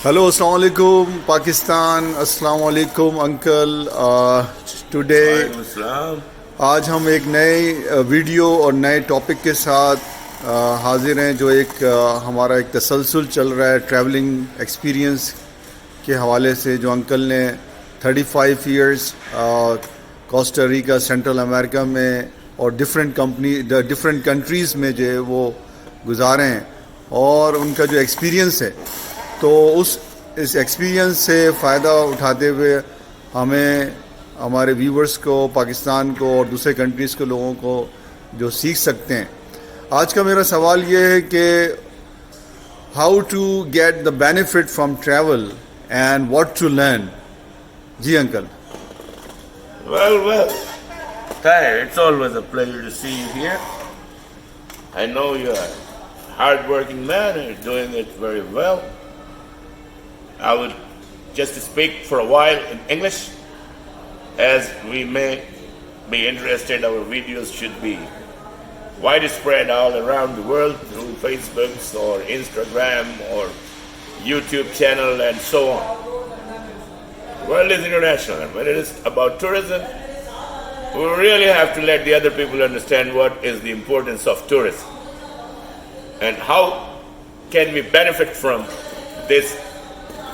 Hello अस्सलाम वालेकुम पाकिस्तान, अस्सलाम वालेकुम अंकल। Today Islam. आज हम एक नए वीडियो और नए टॉपिक के साथ हाजिर हैं, जो हमारा एक तसलसल चल रहा है ट्रैवलिंग एक्सपीरियंस के हवाले से। जो अंकल ने 35 years Costa Rica, central America में और डिफरेंट कंट्रीज़ में जो है वो गुजारे हैं, और उनका जो एक्सपीरियंस है, तो इस एक्सपीरियंस से फ़ायदा उठाते हुए हमें हमारे व्यूवर्स को, पाकिस्तान को और दूसरे कंट्रीज़ के लोगों को जो सीख सकते हैं। आज का मेरा सवाल ये है कि how to get the benefit from travel and what to learn. Ji uncle. Well, Tahir, it's always a pleasure to see you here. I know you're a hard-working man and you're doing it very well. I would just speak for a while in English, as we may be interested. Our videos should be widespread all around the world through Facebook or Instagram or YouTube channel and so on. The world is international, and when it is about tourism, we really have to let the other people understand what is the importance of tourism and how can we benefit from this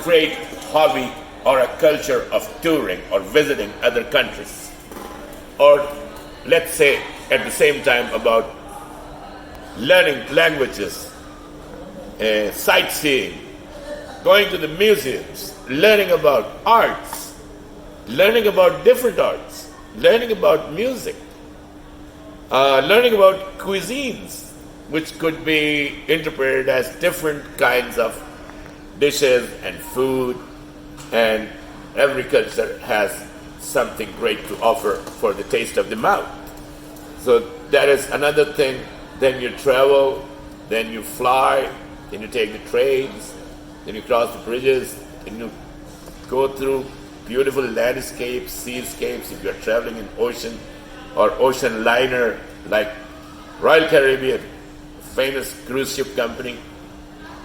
great hobby or a culture of touring or visiting other countries, or let's say at the same time about learning languages, sightseeing, going to the museums, learning about arts, learning about different arts, learning about music, learning about cuisines, which could be interpreted as different kinds of dishes and food, and every culture has something great to offer for the taste of the mouth. So that is another thing. Then you travel, then you fly, then you take the trains, then you cross the bridges, then you go through beautiful landscapes, seascapes. If you're traveling in ocean or ocean liner like Royal Caribbean, famous cruise ship company.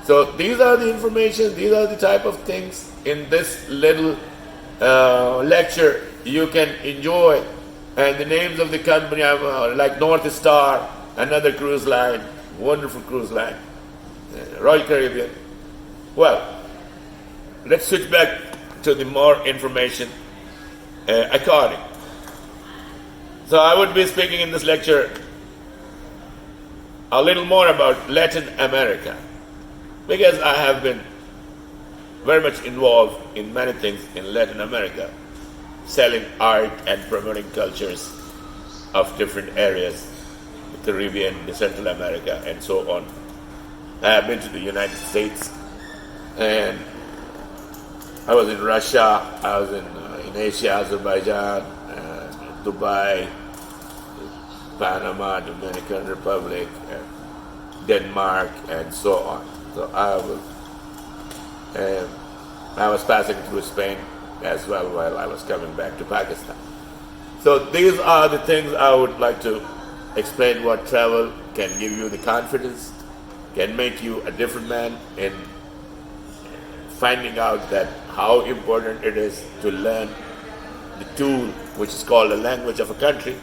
So these are the information, these are the type of things in this little lecture you can enjoy. And the names of the company are like North Star, another cruise line, wonderful cruise line, Royal Caribbean. Well, let's switch back to the more information according. So I would be speaking in this lecture a little more about Latin America, because I have been very much involved in many things in Latin America, selling art and promoting cultures of different areas, the Caribbean, the Central America, and so on. I have been to the United States, and I was in Russia, I was in Asia, Azerbaijan, Dubai, Panama, Dominican Republic, Denmark, and so on. So I was passing through Spain as well while I was coming back to Pakistan. So these are the things I would like to explain. What travel can give you the confidence, can make you a different man in finding out that how important it is to learn the tool which is called the language of a country,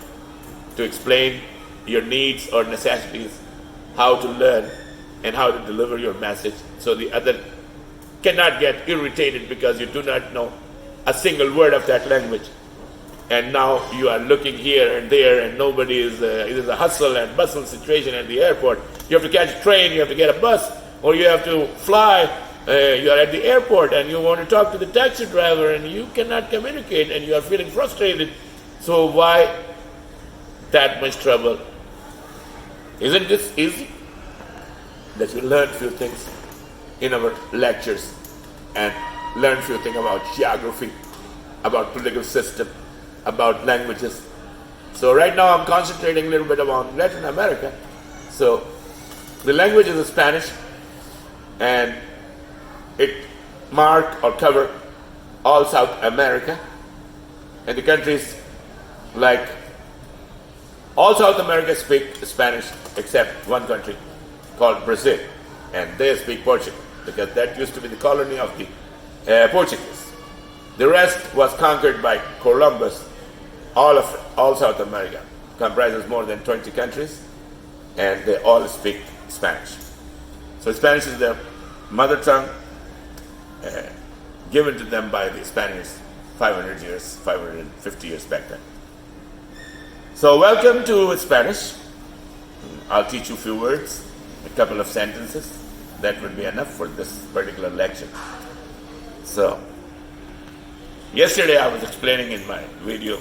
to explain your needs or necessities, how to learn and how to deliver your message, so the other cannot get irritated because you do not know a single word of that language. And now you are looking here and there, and nobody is, it is a hustle and bustle situation at the airport. You have to catch a train, you have to get a bus, or you have to fly. You are at the airport and you want to talk to the taxi driver and you cannot communicate and you are feeling frustrated. So why that much trouble? Isn't this easy? That you learn few things in our lectures and learn few things about geography, about political system, about languages. So right now I'm concentrating a little bit on Latin America. So the language is Spanish, and it mark or cover all South America, and the countries like all South America speak Spanish except one country called Brazil, and they speak Portuguese. because that used to be the colony of the Portuguese. The rest was conquered by Columbus. All South America comprises more than 20 countries, and they all speak Spanish. So Spanish is their mother tongue, given to them by the Spaniards 550 years back then. So welcome to Spanish. I'll teach you a few words, a couple of sentences. That would be enough for this particular lecture. So, yesterday I was explaining in my video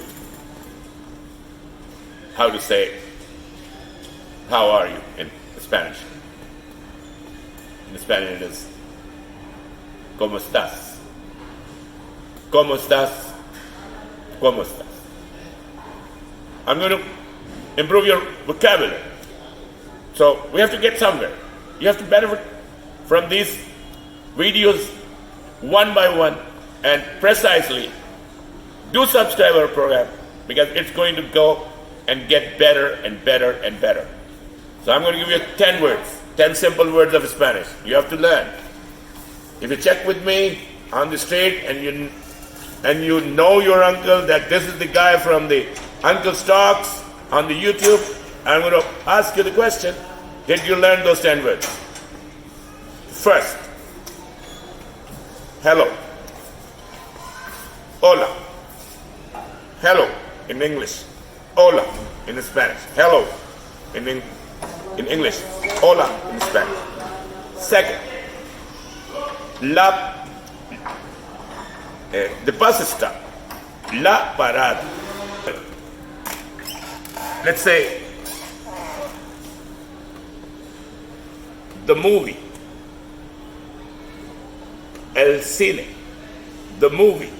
how to say, how are you in Spanish. In Spanish it is, ¿cómo estás? ¿Cómo estás? ¿Cómo estás? I'm going to improve your vocabulary. So we have to get somewhere. You have to benefit from these videos one by one and precisely. Do subscribe our program because it's going to go and get better and better and better. So I'm going to give you 10 words, 10 simple words of Spanish. You have to learn. If you check with me on the street and you know your uncle, that this is the guy from the Uncle's Talks on the YouTube, I'm going to ask you the question, did you learn those 10 words? First, hello. Hola. Hello in English. Hola in Spanish. Hello in English. Hola in Spanish. Second, the bus stop. La parada. Let's say the movie. El cine. The movie.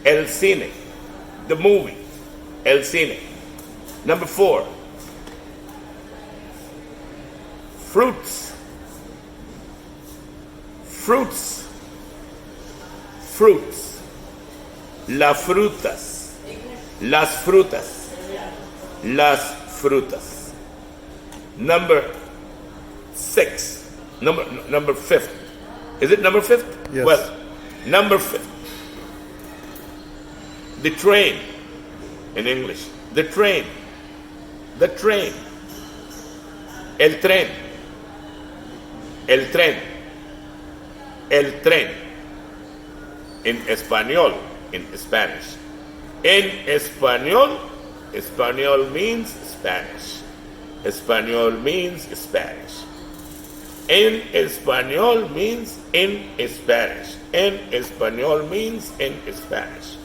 El cine. The movie. El cine. Number 4. Fruits. Fruits. Fruits. Las frutas. Las frutas. Las frutas. Number 6. Number 5th. Is it number 5th? Yes. Well, number 5th. The train in English. The train. The train. El tren. El tren. El tren. In español, in Spanish. En español, español means Spanish. Español means Spanish. En español means in Spanish. En español means in Spanish.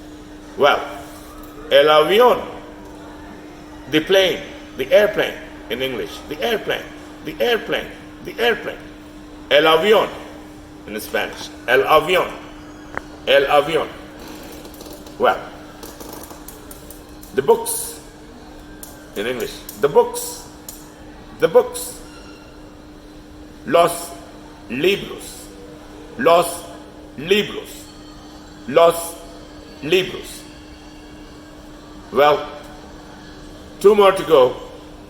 Well, el avión, the plane, the airplane in English. The airplane, the airplane, the airplane. El avión in Spanish. El avión. El avión. Well, the books in English. The books. The books. Los libros. Los libros. Los libros. Well, 2 more to go.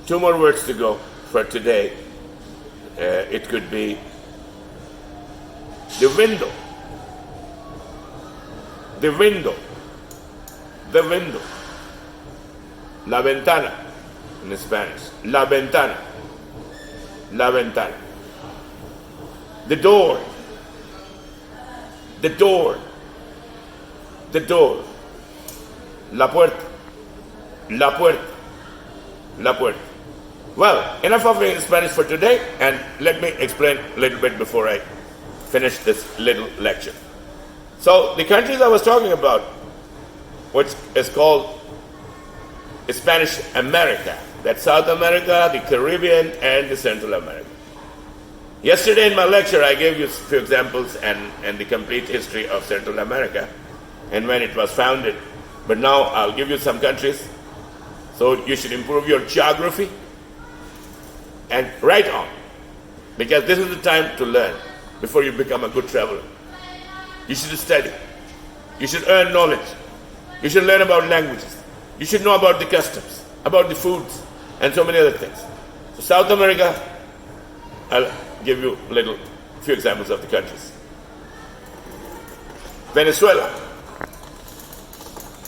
2 more words to go for today. It could be the window. The window. The window. La ventana in Spanish. La ventana. La ventana. The door. The door. The door. La puerta. La puerta. La puerta. Well, enough of Spanish for today, and let me explain a little bit before I finish this little lecture. So, the countries I was talking about, which is called Spanish America, that's South America, the Caribbean, and the Central America. Yesterday in my lecture, I gave you a few examples and the complete history of Central America and when it was founded. But now I'll give you some countries. So you should improve your geography and write on, because this is the time to learn before you become a good traveler. You should study. You should earn knowledge. You should learn about languages. You should know about the customs, about the foods, and so many other things. So South America, I'll give you a little few examples of the countries. Venezuela,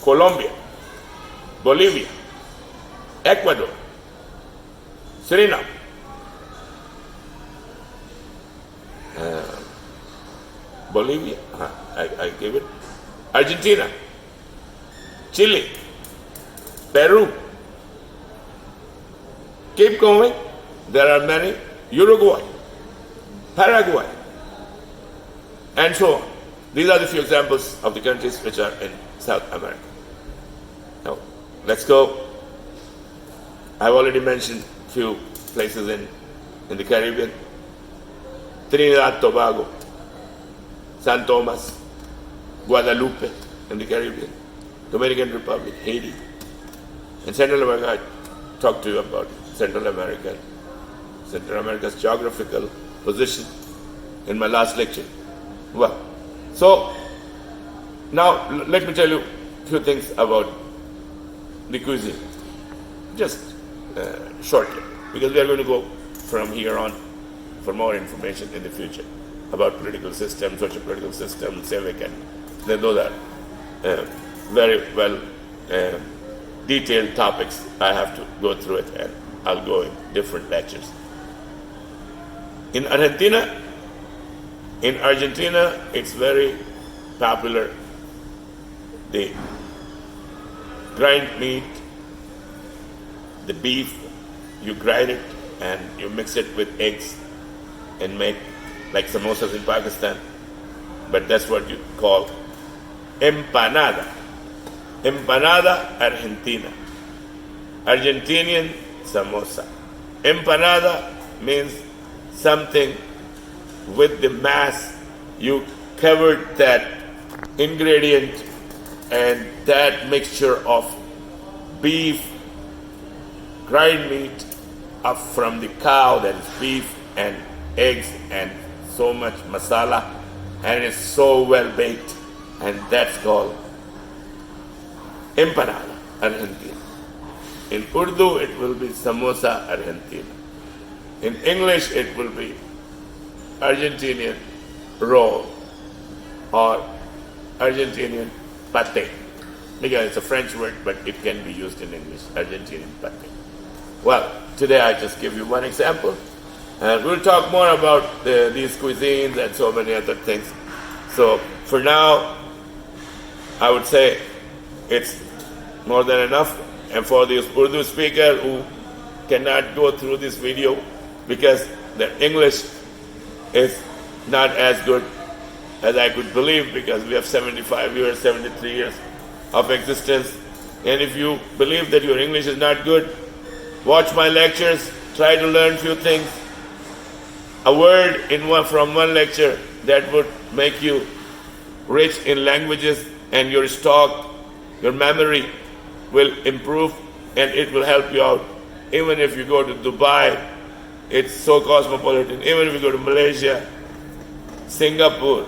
Colombia, Bolivia, Ecuador, Suriname, Bolivia, I gave it, Argentina, Chile, Peru. Keep going, there are many, Uruguay, Paraguay, and so on. These are the few examples of the countries which are in South America. Now, let's go. I've already mentioned few places in the Caribbean. Trinidad, Tobago, San Thomas, Guadalupe in the Caribbean, Dominican Republic, Haiti, and Central America. I talked to you about Central America's geographical position in my last lecture. Well, so now let me tell you a few things about the cuisine, just shortly, because we are going to go from here on for more information in the future about political system, social political system, civic, and then those are very well detailed topics. I have to go through it, and I'll go in different lectures. In Argentina, it's very popular. The grind meat, the beef, you grind it and you mix it with eggs and make like samosas in Pakistan, but that's what you call empanada. Empanada Argentina. Argentinian samosa. Empanada means something with the mass. You covered that ingredient and that mixture of beef, grind meat up from the cow, that is beef, and eggs, and so much masala, and it's so well baked, and that's called empanada Argentina. In Urdu, it will be samosa Argentina. In English, it will be Argentinian roll or Argentinian pate, because it's a French word, but it can be used in English, Argentinian pate. Well, today I just give you one example, and we'll talk more about these cuisines and so many other things. So for now, I would say it's more than enough. And for the Urdu speaker who cannot go through this video because their English is not as good as I could believe, because we have 75 years, 73 years of existence. And if you believe that your English is not good, watch my lectures, try to learn few things. A word from one lecture that would make you rich in languages, and your stock, your memory will improve, and it will help you out. Even if you go to Dubai, it's so cosmopolitan. Even if you go to Malaysia, Singapore,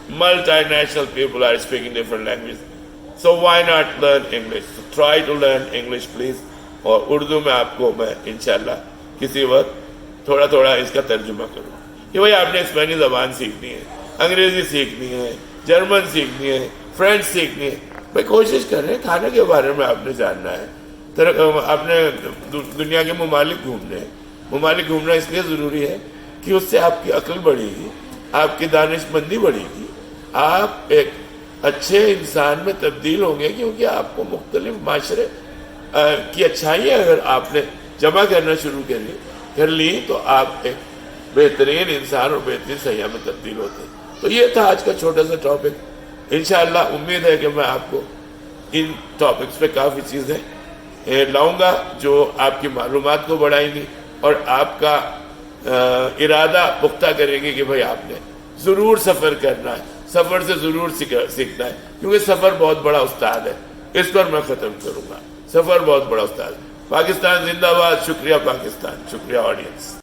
multinational people are speaking different languages. So why not learn English? So try to learn English, please. और उर्दू में आपको मैं इंशाल्लाह किसी वक्त थोड़ा थोड़ा इसका तर्जुमा करूँ कि भाई आपने स्पेनिश ज़बान सीखनी है, अंग्रेज़ी सीखनी है, जर्मन सीखनी है, फ्रेंच सीखनी है, भाई कोशिश कर रहे हैं, खाने के बारे में आपने जानना है, आपने दुनिया के ममालिक घूमना इसलिए ज़रूरी है कि उससे आपकी अक्ल बढ़ेगी, आपकी दानिशमंदी बढ़ेगी, आप एक अच्छे इंसान में तब्दील होंगे, क्योंकि आपको मुख्तलिफ माशरे की अच्छाइयाँ अगर आपने जमा करना शुरू कर ली तो आप एक बेहतरीन इंसान और बेहतरीन सयाह में तब्दील होते हैं। तो ये था आज का छोटा सा टॉपिक। इंशाअल्लाह उम्मीद है कि मैं आपको इन टॉपिक्स पे काफ़ी चीज़ें लाऊंगा जो आपकी मालूमात को बढ़ाएंगी और आपका इरादा पुख्ता करेंगे कि भाई आपने ज़रूर सफ़र करना है, सफ़र से ज़रूर सीखना है, क्योंकि सफ़र बहुत बड़ा उस्ताद है। इस पर मैं ख़त्म करूँगा। सफ़र बहुत बड़ा उस्ताद है। पाकिस्तान जिंदाबाद। शुक्रिया पाकिस्तान, शुक्रिया ऑडियंस।